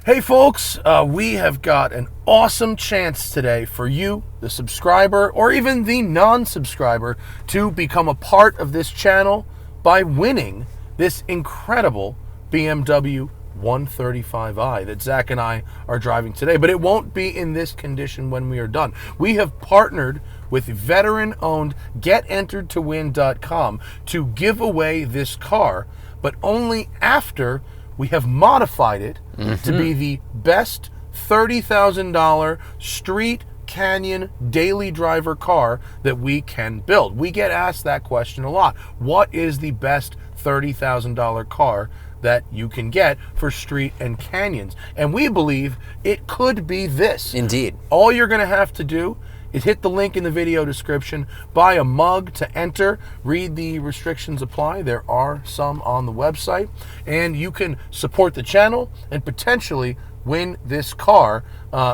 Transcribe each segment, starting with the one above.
Hey folks, we have got an awesome chance today for you, the subscriber, or even the non-subscriber, to become a part of this channel by winning this incredible BMW 135i that Zach and I are driving today. But it won't be in this condition when we are done. We have partnered with veteran-owned GetEnteredToWin.com to give away this car, but only after we have modified it to be the best $30,000 street canyon daily driver car that we can build. We get asked that question a lot. What is the best $30,000 car that you can get for street and canyons? And we believe it could be this. Indeed. All you're going to have to do is hit the link in the video description, buy a mug to enter, read the restrictions apply. There are some on the website, and you can support the channel and potentially win this car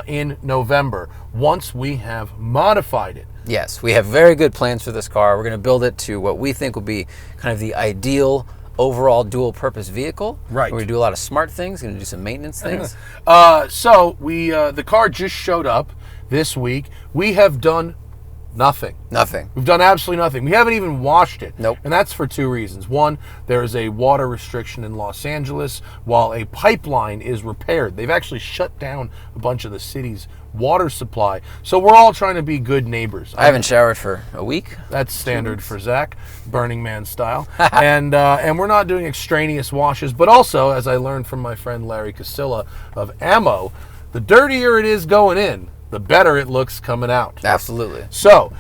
in November once we have modified it. Yes, we have very good plans for this car. We're going to build it to what we think will be kind of the ideal overall dual purpose vehicle. Right. We're going to do a lot of smart things, going to do some maintenance things. So the car just showed up this week. We have done nothing. Nothing. We've done absolutely nothing. We haven't even washed it. Nope. And that's for two reasons. One, there is a water restriction in Los Angeles while a pipeline is repaired. They've actually shut down a bunch of the city's water supply. So we're all trying to be good neighbors. I haven't showered for a week. That's standard for Zach, Burning Man style. and we're not doing extraneous washes, but also, as I learned from my friend Larry Casilla of Ammo, the dirtier it is going in, the better it looks coming out. Absolutely. So,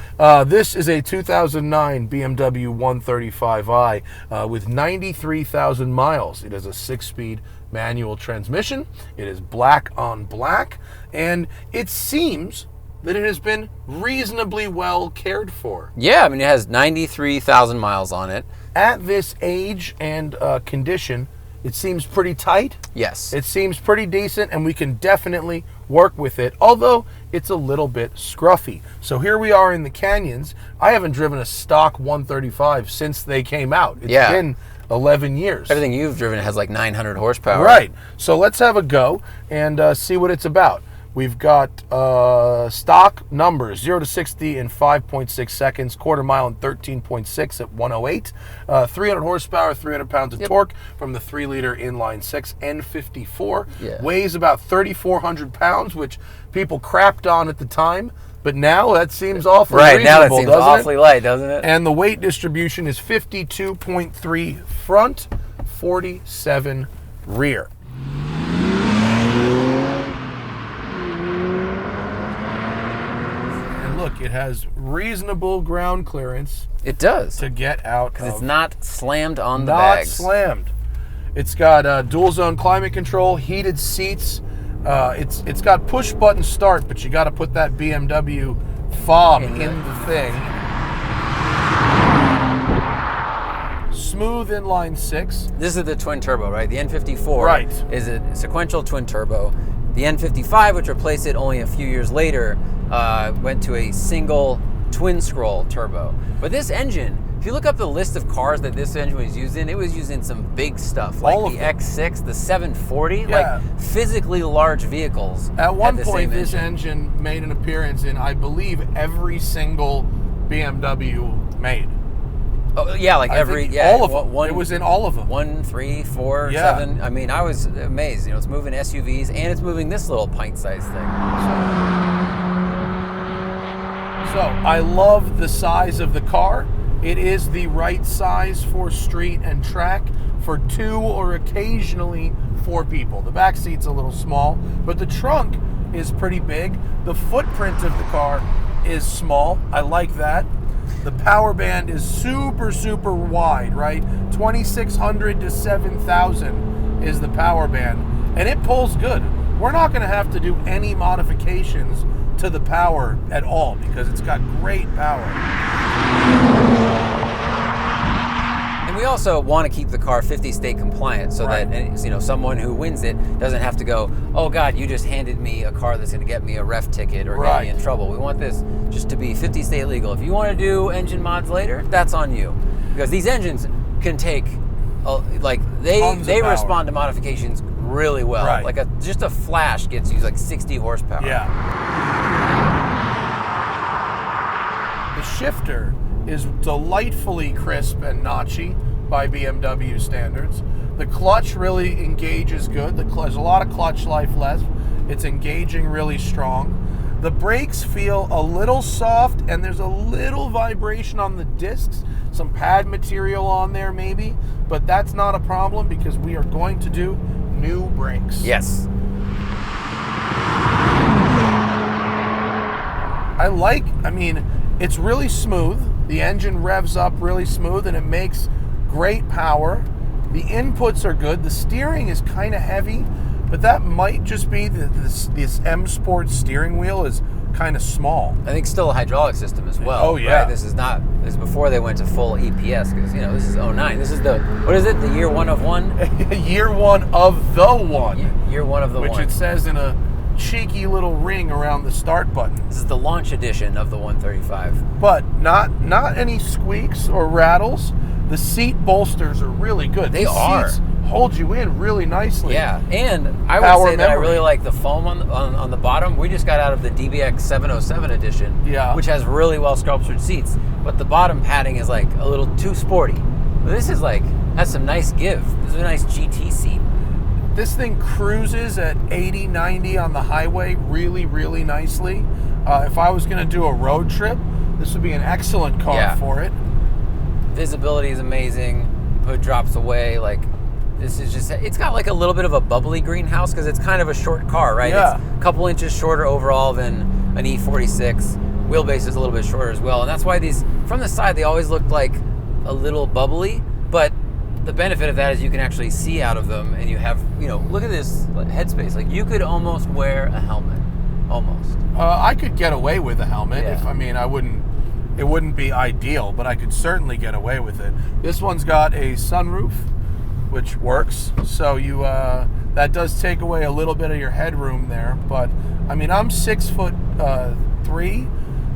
this is a 2009 BMW 135i with 93,000 miles. It has a 6-speed manual transmission. It is black on black, and it seems that it has been reasonably well cared for. Yeah, I mean, it has 93,000 miles on it. At this age and condition, it seems pretty tight. Yes. It seems pretty decent, and we can definitely work with it, although it's a little bit scruffy. So here we are in the canyons. I haven't driven a stock 135 since they came out. It's been 11 years. Everything you've driven has like 900 horsepower. Right. So let's have a go and see what it's about. We've got stock numbers, 0 to 60 in 5.6 seconds, quarter mile in 13.6 at 108, 300 horsepower, 300 pounds of torque from the 3-liter inline-6 N54. Yeah. Weighs about 3,400 pounds, which people crapped on at the time, but now that seems awfully reasonable, now that seems doesn't awfully light, doesn't it? And the weight distribution is 52.3 front, 47 rear. Look, it has reasonable ground clearance. It does. To get out of. Because it's not slammed on the bags. Not slammed. It's got dual zone climate control, heated seats. It's got push button start, but you got to put that BMW fob in the thing. Smooth inline 6. This is the twin turbo, right? The N54 is a sequential twin turbo. The N55, which replaced it only a few years later, went to a single twin scroll turbo. But this engine, if you look up the list of cars that this engine was used in, it was used in some big stuff, like the X6, the 740, like physically large vehicles. At one point, this engine made an appearance in, I believe, every single BMW made. Oh, yeah, like all of them. It was in all of them. 1, 3, 4, 7. I mean, I was amazed. You know, it's moving SUVs and it's moving this little pint-sized thing. So I love the size of the car. It is the right size for street and track for 2 or occasionally 4 people. The back seat's a little small, but the trunk is pretty big. The footprint of the car is small. I like that. The power band is super, super wide, right? 2,600 to 7,000 is the power band, and it pulls good. We're not going to have to do any modifications to the power at all because it's got great power. And we also want to keep the car 50 state compliant so that someone who wins it doesn't have to go, oh God, you just handed me a car that's going to get me a ref ticket or get me in trouble. We want this just to be 50 state legal. If you want to do engine mods later, that's on you. Because these engines can take, they respond to modifications really well. Right. Like just a flash gets you like 60 horsepower. Yeah. The shifter is delightfully crisp and notchy by BMW standards. The clutch really engages good. There's a lot of clutch life left. It's engaging really strong. The brakes feel a little soft, and there's a little vibration on the discs. Some pad material on there maybe, but that's not a problem because we are going to do new brakes. Yes. I mean, it's really smooth. The engine revs up really smooth, and it makes great power. The inputs are good. The steering is kind of heavy, but that might just be this M Sport steering wheel is kind of small. I think still a hydraulic system as well. Oh, yeah. Right? This is before they went to full EPS, because, this is 09. This is what is it? The year one of one? Year one of the one. Year one of the one. Which it says in a cheeky little ring around the start button. This is the launch edition of the 135. But not any squeaks or rattles. The seat bolsters are really good. They are. Seats hold you in really nicely. Yeah, and I would say that I really like the foam on the bottom. We just got out of the DBX 707 edition, which has really well sculptured seats, but the bottom padding is like a little too sporty. But this is has some nice give. This is a nice GT seat. This thing cruises at 80, 90 on the highway really, really nicely. If I was going to do a road trip, this would be an excellent car for it. Visibility is amazing. Hood drops away. This is just, it's got like a little bit of a bubbly greenhouse because it's kind of a short car, right? Yeah. It's a couple inches shorter overall than an E46. Wheelbase is a little bit shorter as well. And that's why these, from the side, they always look like a little bubbly. But the benefit of that is you can actually see out of them, and you have, look at this headspace. Like, you could almost wear a helmet. Almost. I could get away with a helmet. Yeah. It wouldn't be ideal, but I could certainly get away with it. This one's got a sunroof, which works. So that does take away a little bit of your headroom there. But I'm 6'3",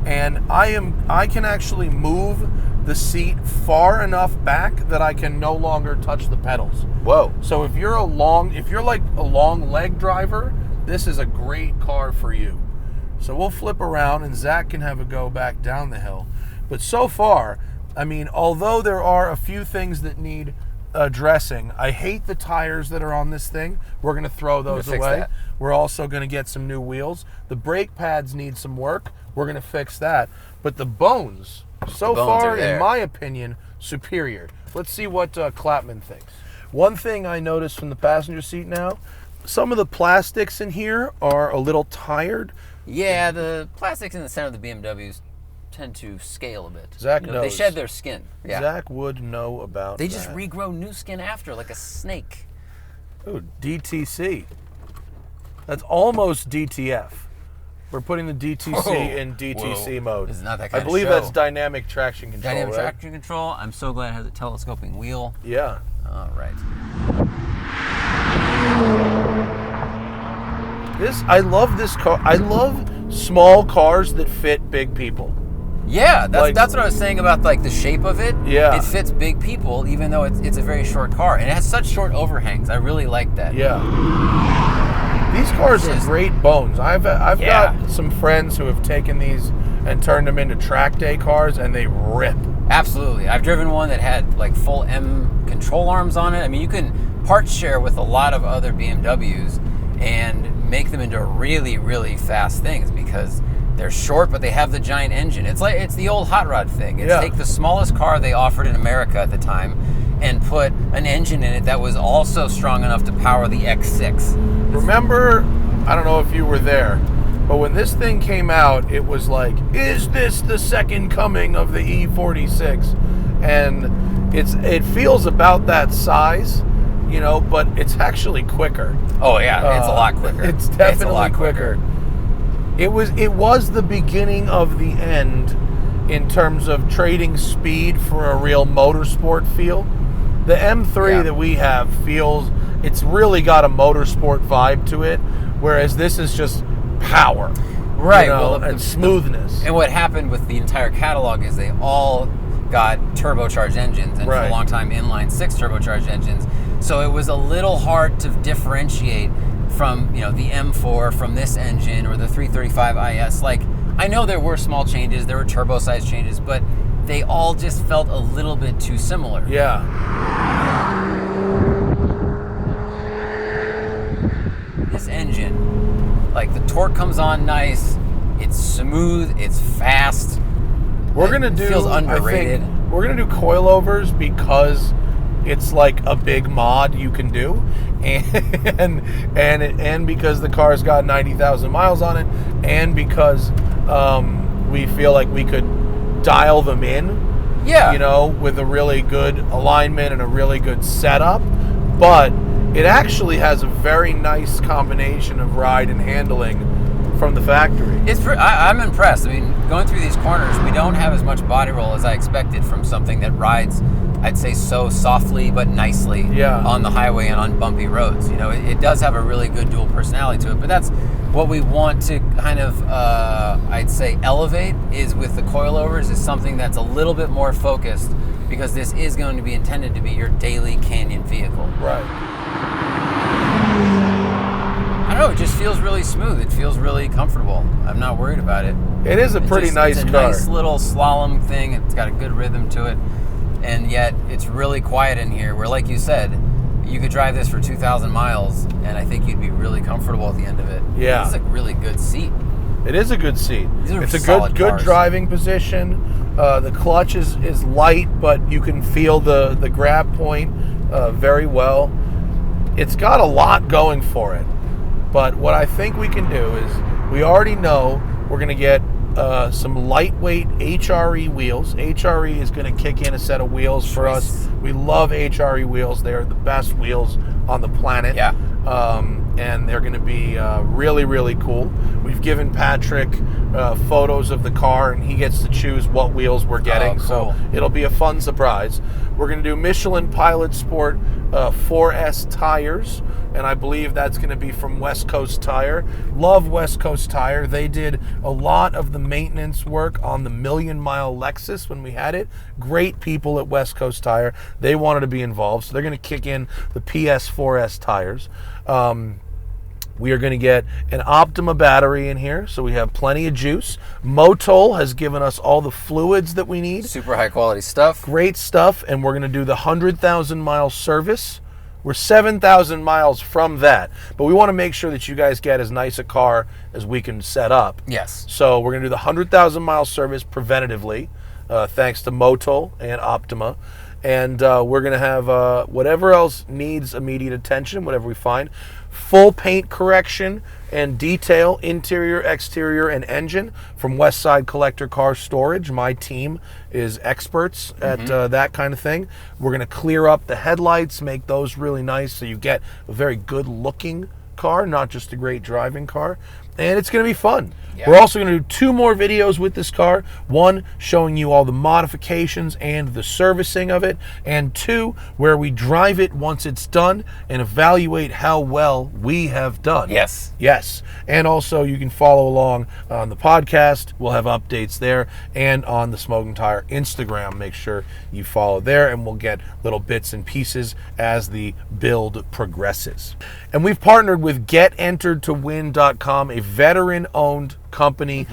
and I can actually move the seat far enough back that I can no longer touch the pedals. Whoa! So if you're like a long leg driver, this is a great car for you. So we'll flip around and Zach can have a go back down the hill. But so far, although there are a few things that need addressing, I hate the tires that are on this thing. We're going to throw those away. We're also going to get some new wheels. The brake pads need some work. We're going to fix that. But the bones, so far, in my opinion, superior. Let's see what Clapman thinks. One thing I noticed from the passenger seat now, some of the plastics in here are a little tired. Yeah, the plastics in the center of the BMWs tend to scale a bit. Zach knows. They shed their skin. Yeah. Zach would know about They just regrow new skin after, like a snake. Ooh, DTC. That's almost DTF. We're putting the DTC in DTC mode. It's not that kind I believe of show. That's dynamic traction control. Dynamic traction control. I'm so glad it has a telescoping wheel. Yeah. All right. I love this car. I love small cars that fit big people. Yeah, that's what I was saying about the shape of it. Yeah. It fits big people, even though it's a very short car. And it has such short overhangs. I really like that. Yeah. These cars are great bones. I've got some friends who have taken these and turned them into track day cars, and they rip. Absolutely. I've driven one that had full M control arms on it. You can part share with a lot of other BMWs and make them into really, really fast things because they're short, but they have the giant engine. It's the old hot rod thing. It's take the smallest car they offered in America at the time and put an engine in it that was also strong enough to power the X6. Remember, I don't know if you were there, but when this thing came out, it was like, is this the second coming of the E46? And it feels about that size, but it's actually quicker. Oh yeah, it's a lot quicker. It's definitely a lot quicker. It was the beginning of the end in terms of trading speed for a real motorsport feel. The M3 that we have it's really got a motorsport vibe to it, whereas this is just power. Right, and smoothness. And what happened with the entire catalog is they all got turbocharged engines, and for a long time inline 6 turbocharged engines. So it was a little hard to differentiate from, the M4, from this engine, or the 335 IS. Like, I know there were small changes, there were turbo size changes, but they all just felt a little bit too similar. Yeah. This engine, like, the torque comes on nice, it's smooth, it's fast. It feels underrated. I think we're gonna do coilovers because it's like a big mod you can do, and because the car's got 90,000 miles on it, and because we feel like we could dial them in, with a really good alignment and a really good setup. But it actually has a very nice combination of ride and handling from the factory. I'm impressed. I mean, going through these corners, we don't have as much body roll as I expected from something that rides, I'd say, so softly but nicely on the highway and on bumpy roads. It does have a really good dual personality to it, but that's what we want to kind of, I'd say, elevate is with the coilovers, is something that's a little bit more focused, because this is going to be intended to be your daily canyon vehicle. Right. I don't know, it just feels really smooth. It feels really comfortable. I'm not worried about it. It is a pretty nice car. It's a nice little slalom thing. It's got a good rhythm to it. And yet, it's really quiet in here, where, like you said, you could drive this for 2,000 miles, and I think you'd be really comfortable at the end of it. Yeah. It's a really good seat. It is a good seat. It's a good driving position. The clutch is light, but you can feel the grab point very well. It's got a lot going for it. But what I think we can do is, we already know we're going to get some lightweight HRE wheels. HRE is going to kick in a set of wheels for us. We love HRE wheels. They are the best wheels on the planet. Yeah. And they're going to be really, really cool. We've given Patrick photos of the car, and he gets to choose what wheels we're getting. Oh, cool. So it'll be a fun surprise. We're going to do Michelin Pilot Sport 4S tires, and I believe that's going to be from West Coast Tire. Love West Coast Tire. They did a lot of the maintenance work on the million-mile Lexus when we had it. Great people at West Coast Tire. They wanted to be involved, so they're going to kick in the PS4S tires. We are going to get an Optima battery in here, so we have plenty of juice. Motol has given us all the fluids that we need. Super high quality stuff. Great stuff, and we're going to do the 100,000 mile service. We're 7,000 miles from that, but we want to make sure that you guys get as nice a car as we can set up. Yes. So we're going to do the 100,000 mile service preventatively, thanks to Motol and Optima. And we're going to have whatever else needs immediate attention, whatever we find. Full paint correction and detail, interior, exterior, and engine from Westside Collector Car Storage. My team is experts at that kind of thing. We're going to clear up the headlights, make those really nice so you get a very good looking car, not just a great driving car. And it's going to be fun. Yeah. We're also going to do 2 more videos with this car. 1, showing you all the modifications and the servicing of it. And 2, where we drive it once it's done and evaluate how well we have done. Yes. Yes. And also, you can follow along on the podcast. We'll have updates there. And on the Smoking Tire Instagram. Make sure you follow there, and we'll get little bits and pieces as the build progresses. And we've partnered with GetEnteredToWin.com, a veteran-owned company,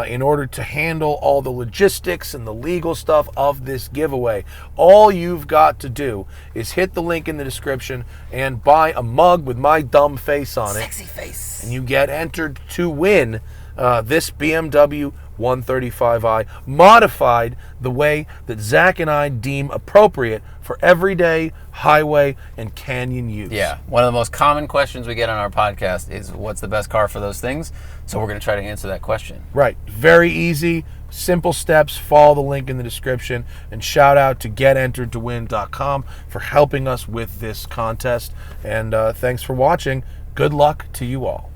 in order to handle all the logistics and the legal stuff of this giveaway. All you've got to do is hit the link in the description and buy a mug with my dumb face on it. Sexy face. And you get entered to win this BMW 135i, modified the way that Zach and I deem appropriate for everyday highway and canyon use. Yeah, one of the most common questions we get on our podcast is, what's the best car for those things? So we're going to try to answer that question. Right. Very easy, simple steps. Follow the link in the description, and shout out to GetEnteredToWin.com for helping us with this contest. And thanks for watching. Good luck to you all.